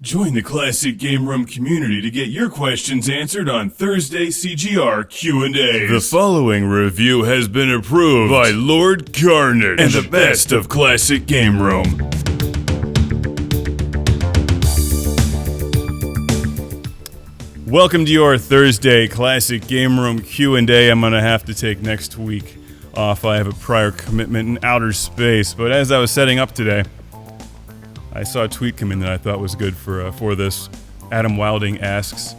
Join the Classic Game Room community to get your questions answered on Thursday CGR Q&A. The following review has been approved by Lord Carnage and the best of Classic Game Room. Welcome to your Thursday Classic Game Room Q&A. I'm going to have to take next week off. I have a prior commitment in outer space, but as I was setting up today, I saw a tweet come in that I thought was good for this. Adam Wilding asks,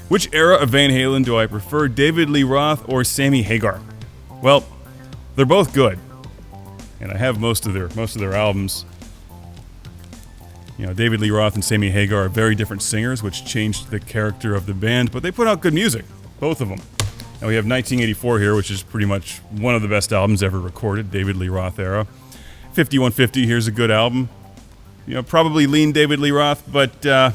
which era of Van Halen do I prefer, David Lee Roth or Sammy Hagar? Well, they're both good, and I have most of their albums. You know, David Lee Roth and Sammy Hagar are very different singers, which changed the character of the band, but they put out good music, both of them. And we have 1984 here, which is pretty much one of the best albums ever recorded, David Lee Roth era. 5150, here's a good album. You know, probably lean David Lee Roth, but they're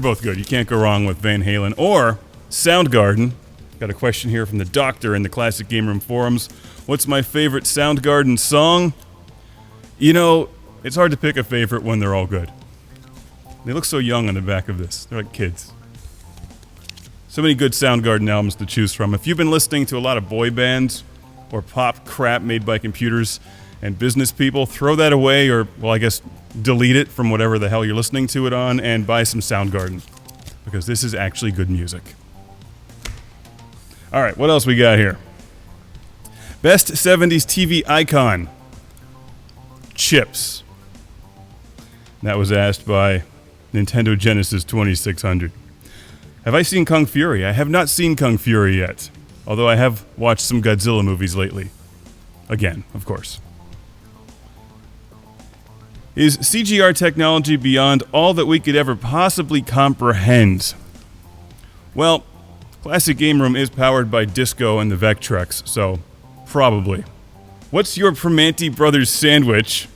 both good. You can't go wrong with Van Halen or Soundgarden. Got a question here from the Doctor in the Classic Game Room forums. What's my favorite Soundgarden song? You know, it's hard to pick a favorite when they're all good. They look so young on the back of this. They're like kids. So many good Soundgarden albums to choose from. If you've been listening to a lot of boy bands or pop crap made by computers and business people, throw that away, or, well, I guess delete it from whatever the hell you're listening to it on and buy some Soundgarden, because this is actually good music. Alright, what else we got here? Best 70s TV icon. Chips. That was asked by Nintendo Genesis 2600. Have I seen Kung Fury? I have not seen Kung Fury yet, although I have watched some Godzilla movies lately. Again, of course. Is CGR technology beyond all that we could ever possibly comprehend? Well, Classic Game Room is powered by Disco and the Vectrex, so probably. What's your Primanti Brothers sandwich?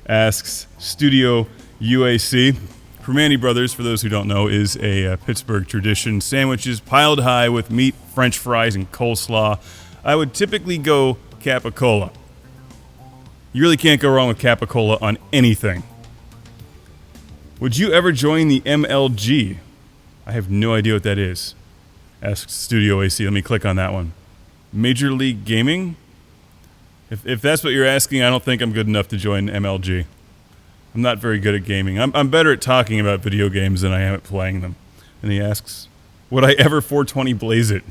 Asks Studio UAC. Primanti Brothers, for those who don't know, is a Pittsburgh tradition. Sandwiches piled high with meat, French fries, and coleslaw. I would typically go Capicola. You really can't go wrong with Capicola on anything. Would you ever join the MLG? I have no idea what that is. Asks Studio AC. Let me click on that one. Major League Gaming? If that's what you're asking, I don't think I'm good enough to join MLG. I'm not very good at gaming. I'm better at talking about video games than I am at playing them. And he asks, would I ever 420 blaze it?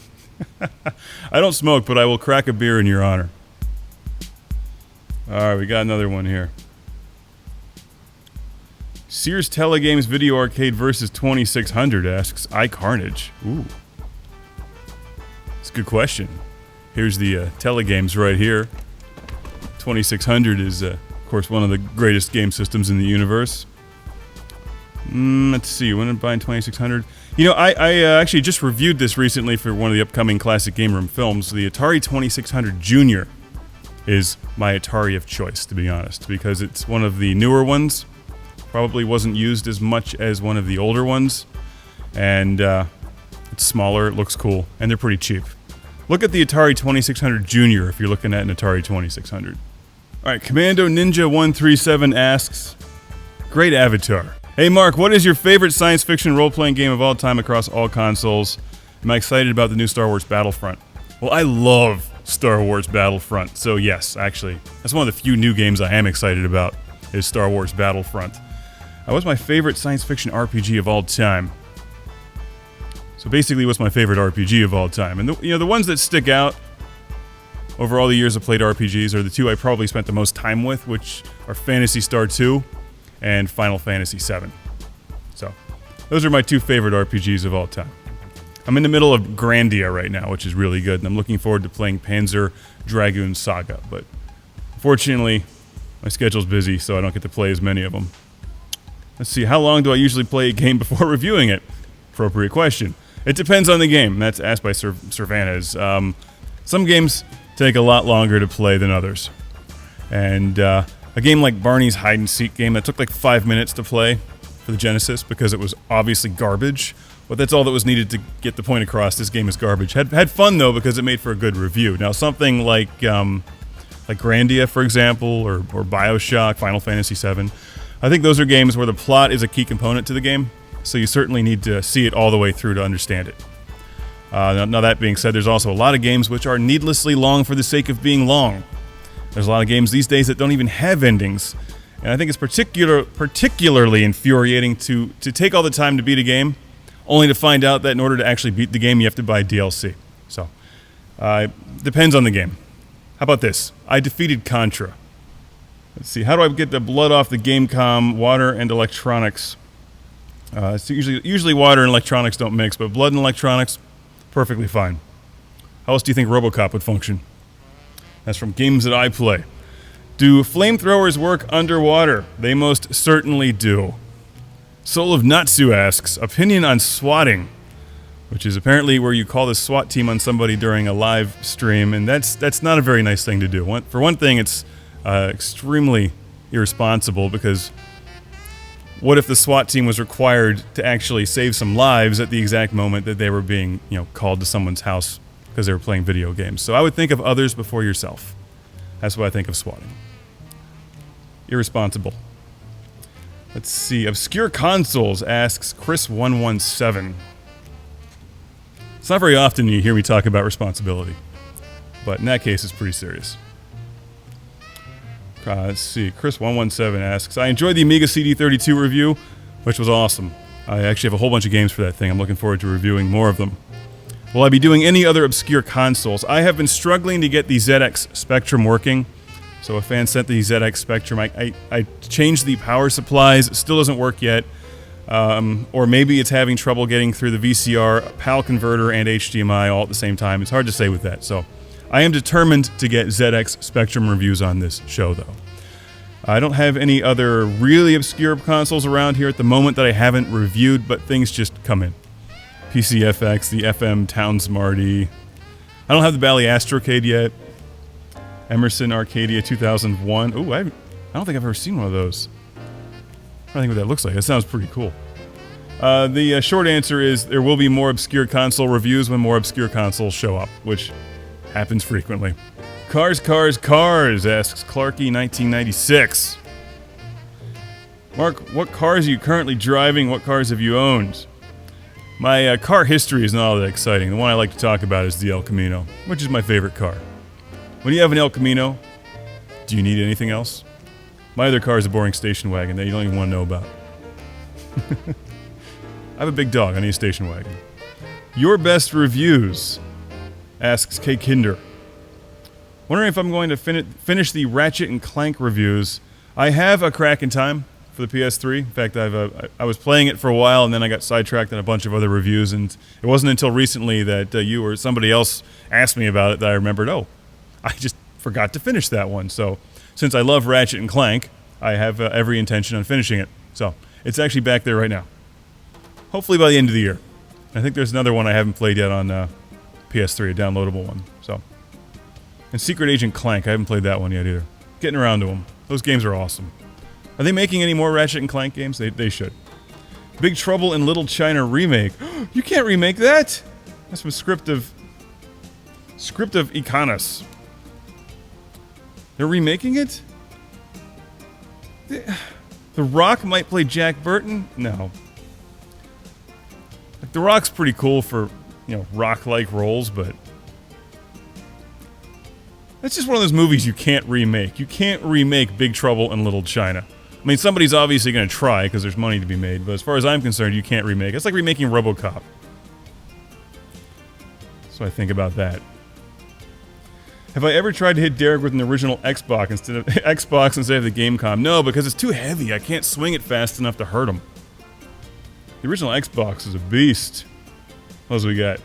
I don't smoke, but I will crack a beer in your honor. Alright, we got another one here. Sears Telegames Video Arcade versus 2600 asks iCarnage. Ooh. It's a good question. Here's the Telegames right here. 2600 is, of course, one of the greatest game systems in the universe. Let's see, when did I buy 2600? You know, I actually just reviewed this recently for one of the upcoming Classic Game Room films. The Atari 2600 Junior is my Atari of choice, to be honest, because it's one of the newer ones. Probably wasn't used as much as one of the older ones, and it's smaller, it looks cool, and they're pretty cheap. Look at the Atari 2600 Junior if you're looking at an Atari 2600. Alright, Commando Ninja 137 asks, great avatar. Hey Mark, what is your favorite science fiction role-playing game of all time across all consoles? Am I excited about the new Star Wars Battlefront? Well, I love Star Wars Battlefront, so yes, actually, that's one of the few new games I am excited about, is Star Wars Battlefront. What's my favorite science fiction RPG of all time? So basically, what's my favorite RPG of all time? And the ones that stick out over all the years I've played RPGs are the two I probably spent the most time with, which are Phantasy Star 2 and Final Fantasy 7. So, those are my two favorite RPGs of all time. I'm in the middle of Grandia right now, which is really good, and I'm looking forward to playing Panzer Dragoon Saga, but unfortunately, my schedule's busy, so I don't get to play as many of them. Let's see, how long do I usually play a game before reviewing it? Appropriate question. It depends on the game. That's asked by Cervantes. Some games take a lot longer to play than others. And a game like Barney's Hide and Seek game that took like 5 minutes to play for the Genesis because it was obviously garbage, but that's all that was needed to get the point across. This game is garbage. Had fun though because it made for a good review. Now something like Grandia, for example, or BioShock, Final Fantasy VII, I think those are games where the plot is a key component to the game, so you certainly need to see it all the way through to understand it. Now that being said, there's also a lot of games which are needlessly long for the sake of being long. There's a lot of games these days that don't even have endings, and I think it's particularly infuriating to take all the time to beat a game, only to find out that in order to actually beat the game, you have to buy DLC. So, depends on the game. How about this? I defeated Contra. Let's see, how do I get the blood off the Gamecom, water and electronics? So usually water and electronics don't mix, but blood and electronics, perfectly fine. How else do you think RoboCop would function? That's from Games That I Play. Do flamethrowers work underwater? They most certainly do. Soul of Natsu asks, opinion on swatting, which is apparently where you call the SWAT team on somebody during a live stream, and that's not a very nice thing to do. For one thing, it's extremely irresponsible, because what if the SWAT team was required to actually save some lives at the exact moment that they were being, called to someone's house because they were playing video games? So I would think of others before yourself. That's what I think of swatting. Irresponsible. Let's see. Obscure Consoles asks Chris117. It's not very often you hear me talk about responsibility, but in that case, it's pretty serious. Let's see. Chris117 asks, I enjoyed the Amiga CD32 review, which was awesome. I actually have a whole bunch of games for that thing. I'm looking forward to reviewing more of them. Will I be doing any other obscure consoles? I have been struggling to get the ZX Spectrum working. So a fan sent the ZX Spectrum. I changed the power supplies. It still doesn't work yet. Or maybe it's having trouble getting through the VCR, PAL converter, and HDMI all at the same time. It's hard to say with that. So I am determined to get ZX Spectrum reviews on this show, though. I don't have any other really obscure consoles around here at the moment that I haven't reviewed, but things just come in. PCFX, the FM Town Smarty. I don't have the Bally Astrocade yet. Emerson Arcadia 2001. Ooh, I don't think I've ever seen one of those. I don't think what that looks like. That sounds pretty cool. The short answer is there will be more obscure console reviews when more obscure consoles show up, which happens frequently. Cars, asks Clarky 1996. Mark, what cars are you currently driving? What cars have you owned? My car history is not all that exciting. The one I like to talk about is the El Camino, which is my favorite car. When you have an El Camino, do you need anything else? My other car is a boring station wagon that you don't even want to know about. I have a big dog. I need a station wagon. Your best reviews, asks K. Kinder. Wondering if I'm going to finish the Ratchet and Clank reviews. I have a crack in time for the PS3. In fact, I was playing it for a while, and then I got sidetracked on a bunch of other reviews, and it wasn't until recently that you or somebody else asked me about it that I remembered, I just forgot to finish that one. So since I love Ratchet and Clank, I have every intention on finishing it. So it's actually back there right now. Hopefully by the end of the year. I think there's another one I haven't played yet on PS3, a downloadable one. So, and Secret Agent Clank, I haven't played that one yet either. Getting around to them. Those games are awesome. Are they making any more Ratchet and Clank games? They should. Big Trouble in Little China remake. You can't remake that. That's from Script of Icanos. They're remaking it? The Rock might play Jack Burton? No. Like, The Rock's pretty cool for, rock-like roles, but that's just one of those movies you can't remake. You can't remake Big Trouble in Little China. I mean, somebody's obviously going to try because there's money to be made, but as far as I'm concerned, you can't remake. It's like remaking RoboCop. So I think about that. Have I ever tried to hit Derek with an original Xbox instead of the Gamecom? No, because it's too heavy. I can't swing it fast enough to hurt him. The original Xbox is a beast. What else we got?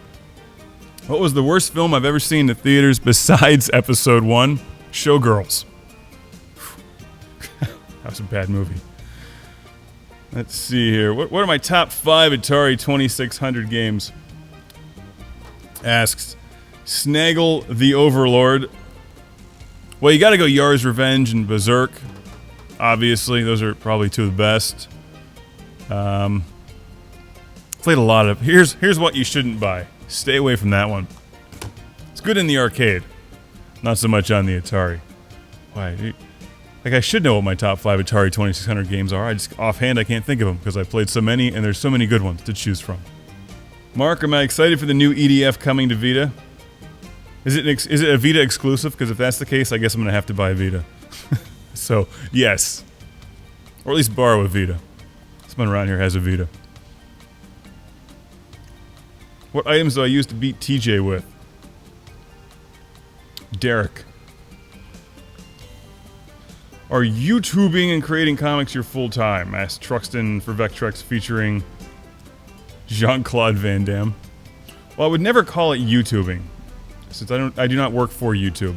What was the worst film I've ever seen in the theaters besides Episode 1? Showgirls. That was a bad movie. Let's see here. What are my top 5 Atari 2600 games? Asks Snaggle the Overlord. Well, you gotta go Yar's Revenge and Berserk. Obviously, those are probably two of the best. Played a lot of... Here's what you shouldn't buy. Stay away from that one. It's good in the arcade. Not so much on the Atari. Why? Like, I should know what my top 5 Atari 2600 games are. I just, offhand, I can't think of them because I played so many, and there's so many good ones to choose from. Mark, am I excited for the new EDF coming to Vita? Is it a Vita exclusive? Because if that's the case, I guess I'm going to have to buy a Vita. So, yes. Or at least borrow a Vita. Someone around here has a Vita. What items do I use to beat TJ with? Derek. Are YouTubing and creating comics your full time? Asked Truxton for Vectrex featuring Jean-Claude Van Damme. Well, I would never call it YouTubing, since I do not work for YouTube,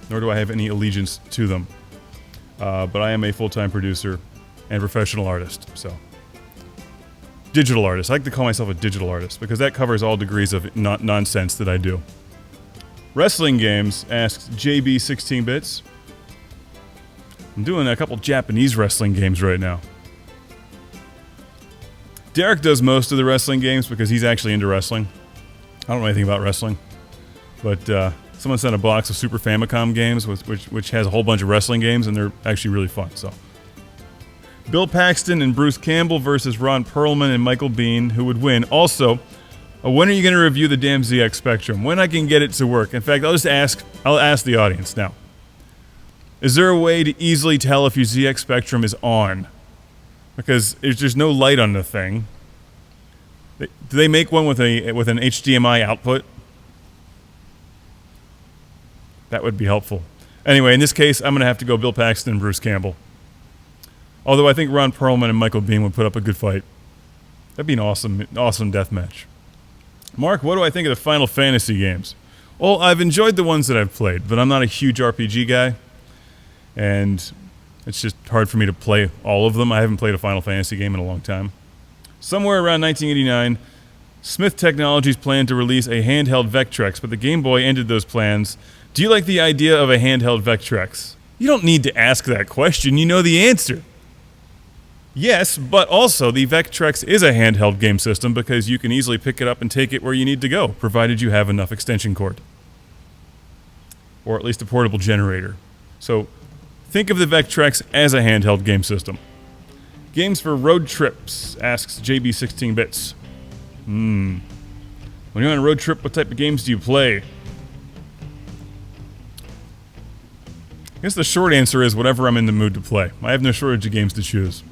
nor do I have any allegiance to them. But I am a full-time producer and professional artist, so. Digital artist. I like to call myself a digital artist, because that covers all degrees of nonsense that I do. Wrestling games, asks JB 16-bits. I'm doing a couple Japanese wrestling games right now. Derek does most of the wrestling games because he's actually into wrestling. I don't know anything about wrestling. But someone sent a box of Super Famicom games, which has a whole bunch of wrestling games, and they're actually really fun. So, Bill Paxton and Bruce Campbell versus Ron Perlman and Michael Bean, who would win? Also, when are you going to review the damn ZX Spectrum? When I can get it to work? In fact, I'll ask the audience now. Is there a way to easily tell if your ZX Spectrum is on? Because there's no light on the thing. Do they make one with an HDMI output? That would be helpful. Anyway, in this case, I'm going to have to go Bill Paxton and Bruce Campbell. Although I think Ron Perlman and Michael Bean would put up a good fight. That'd be an awesome death match. Mark, what do I think of the Final Fantasy games? Well, I've enjoyed the ones that I've played, but I'm not a huge RPG guy. And it's just hard for me to play all of them. I haven't played a Final Fantasy game in a long time. Somewhere around 1989, Smith Technologies planned to release a handheld Vectrex, but the Game Boy ended those plans. Do you like the idea of a handheld Vectrex? You don't need to ask that question. You know the answer. Yes, but also the Vectrex is a handheld game system because you can easily pick it up and take it where you need to go, provided you have enough extension cord. Or at least a portable generator. So, think of the Vectrex as a handheld game system. Games for road trips, asks JB16bits. When you're on a road trip, what type of games do you play? I guess the short answer is whatever I'm in the mood to play. I have no shortage of games to choose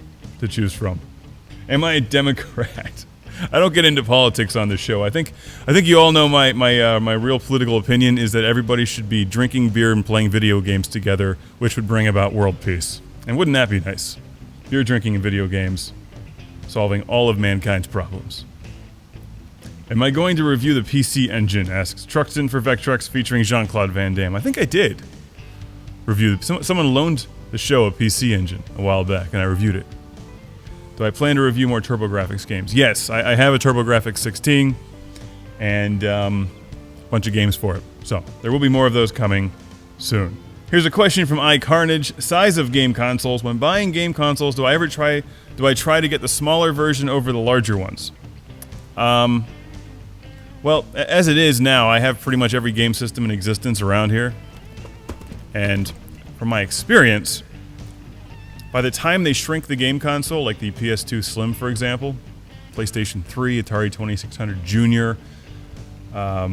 from. Am I a Democrat? I don't get into politics on this show. I think you all know my real political opinion is that everybody should be drinking beer and playing video games together, which would bring about world peace. And wouldn't that be nice? Beer drinking and video games, solving all of mankind's problems. Am I going to review the PC Engine? Asks Truxton for Vectrex featuring Jean-Claude Van Damme. I think I did review. Someone loaned the show a PC Engine a while back, and I reviewed it. Do I plan to review more TurboGrafx games? Yes, I have a TurboGrafx 16 and a bunch of games for it. So, there will be more of those coming soon. Here's a question from iCarnage. Size of game consoles. When buying game consoles, do I try to get the smaller version over the larger ones? Well, as it is now, I have pretty much every game system in existence around here. And from my experience, by the time they shrink the game console, like the PS2 Slim, for example, PlayStation 3, Atari 2600 Junior, by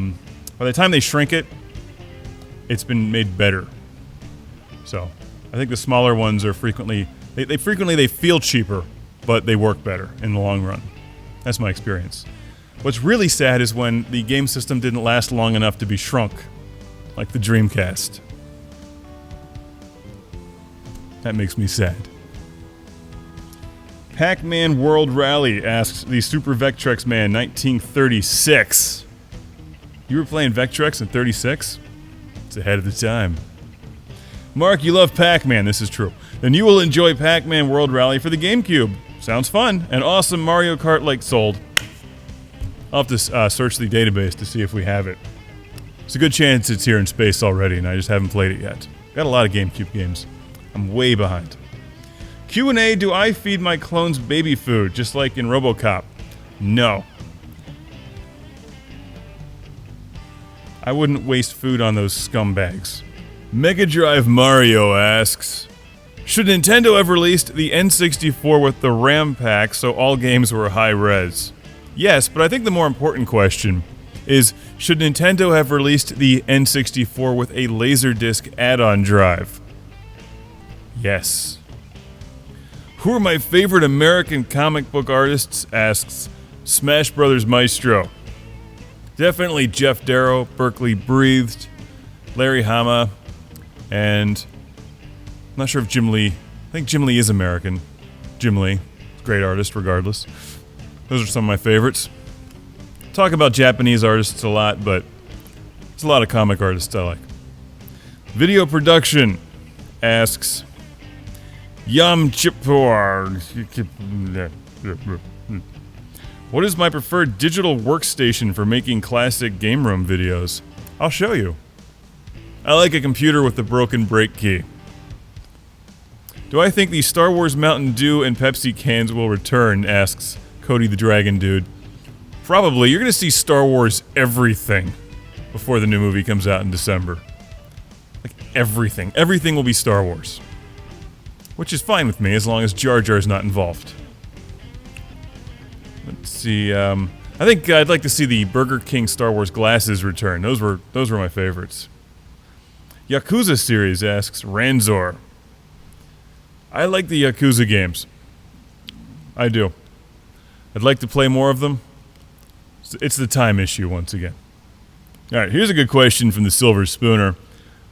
the time they shrink it, it's been made better. So, I think the smaller ones are frequently feel cheaper, but they work better in the long run. That's my experience. What's really sad is when the game system didn't last long enough to be shrunk, like the Dreamcast. That makes me sad. PacMan World Rally asks the Super Vectrex Man 1936. You were playing Vectrex in 36? It's ahead of the time. Mark, you love Pac-Man. This is true. Then you will enjoy Pac-Man World Rally for the GameCube. Sounds fun. An awesome Mario Kart-like sold. I'll have to search the database to see if we have it. It's a good chance it's here in space already, and I just haven't played it yet. Got a lot of GameCube games. I'm way behind. Q&A, do I feed my clones baby food, just like in RoboCop? No. I wouldn't waste food on those scumbags. Mega Drive Mario asks, Should Nintendo have released the N64 with the RAM pack so all games were high res? Yes, but I think the more important question is, should Nintendo have released the N64 with a Laserdisc add-on drive? Yes. Who are my favorite American comic book artists? Asks Smash Brothers Maestro. Definitely Jeff Darrow, Berkeley Breathed, Larry Hama, and I'm not sure if Jim Lee. I think Jim Lee is American. Jim Lee, great artist regardless. Those are some of my favorites. Talk about Japanese artists a lot, but there's a lot of comic artists I like. Video production asks Yam Chipor. What is my preferred digital workstation for making classic game room videos? I'll show you. I like a computer with a broken brake key. Do I think the Star Wars Mountain Dew and Pepsi cans will return? Asks Cody the Dragon Dude. Probably. You're going to see Star Wars everything before the new movie comes out in December. Like everything. Everything will be Star Wars. Which is fine with me as long as Jar Jar's not involved. Let's see. I think I'd like to see the Burger King Star Wars glasses return. Those were my favorites. Yakuza series asks Ranzor. I like the Yakuza games. I do. I'd like to play more of them. It's the time issue once again. Alright, here's a good question from the Silver Spooner.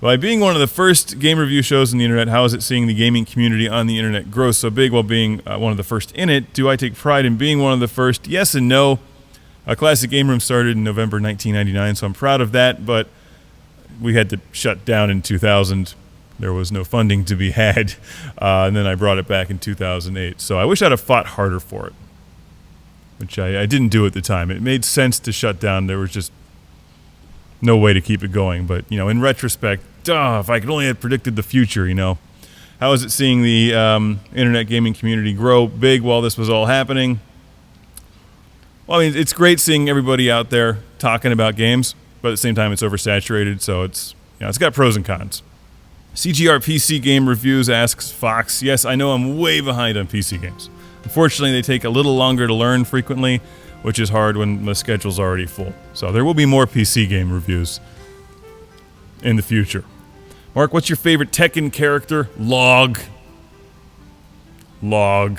By being one of the first game review shows on the internet, how is it seeing the gaming community on the internet grow so big while being one of the first in it? Do I take pride in being one of the first? Yes and no. Classic Game Room started in November 1999, so I'm proud of that, but we had to shut down in 2000. There was no funding to be had, and then I brought it back in 2008. So I wish I'd have fought harder for it, which I didn't do at the time. It made sense to shut down. There was just no way to keep it going. But, you know, in retrospect, if I could only have predicted the future, you know. How is it seeing the internet gaming community grow big while this was all happening? Well, I mean, it's great seeing everybody out there talking about games, but at the same time, it's oversaturated, so it's got pros and cons. CGR PC Game Reviews asks Fox. Yes, I know I'm way behind on PC games. Unfortunately, they take a little longer to learn frequently, which is hard when the schedule's already full. So there will be more PC game reviews in the future. Mark, what's your favorite Tekken character? Log. I'm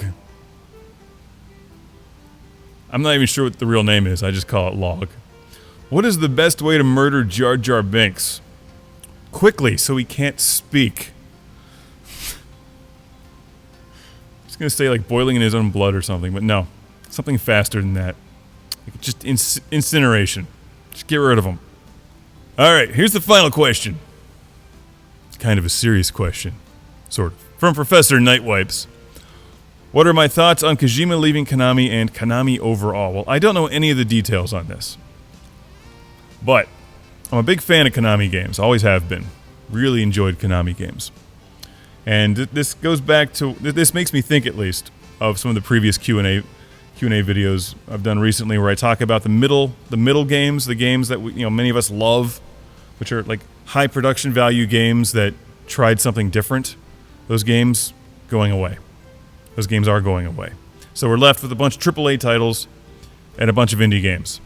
not even sure what the real name is. I just call it Log. What is the best way to murder Jar Jar Binks? Quickly, so he can't speak. I was going to say like boiling in his own blood or something, but no. Something faster than that. Like just incineration. Just get rid of him. Alright, here's the final question. It's kind of a serious question. Sort of. From Professor Nightwipes. What are my thoughts on Kojima leaving Konami and Konami overall? Well, I don't know any of the details on this. But I'm a big fan of Konami games. Always have been. Really enjoyed Konami games. And this goes back to... This makes me think, at least, of some of the previous Q&A videos I've done recently where I talk about the middle games, the games that many of us love, which are like high production value games that tried something different. Those games going away. Those games are going away. So we're left with a bunch of AAA titles and a bunch of indie games.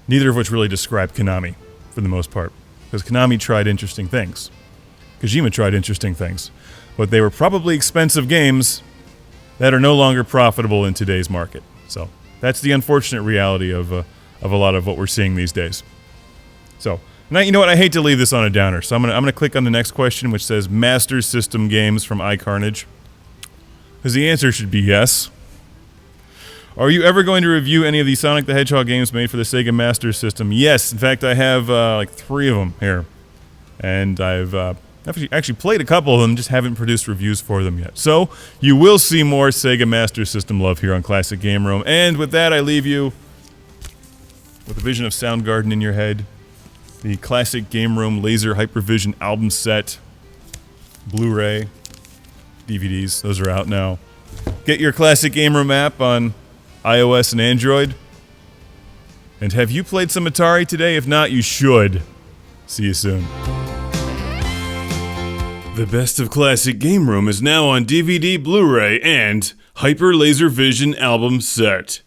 Neither of which really describe Konami, for the most part. Because Konami tried interesting things. Kojima tried interesting things. But they were probably expensive games that are no longer profitable in today's market. So that's the unfortunate reality of a lot of what we're seeing these days. So, now you know what? I hate to leave this on a downer. So I'm gonna click on the next question, which says Master System games from iCarnage. Because the answer should be yes. Are you ever going to review any of the Sonic the Hedgehog games made for the Sega Master System? Yes. In fact, I have like 3 of them here. And I've actually played a couple of them, just haven't produced reviews for them yet. So, you will see more Sega Master System love here on Classic Game Room. And with that, I leave you with a vision of Soundgarden in your head. The Classic Game Room Laser Hypervision album set. Blu-ray. DVDs. Those are out now. Get your Classic Game Room app on iOS and Android. And have you played some Atari today? If not, you should. See you soon. The Best of Classic Game Room is now on DVD, Blu-ray, and Hyper Laser Vision album set.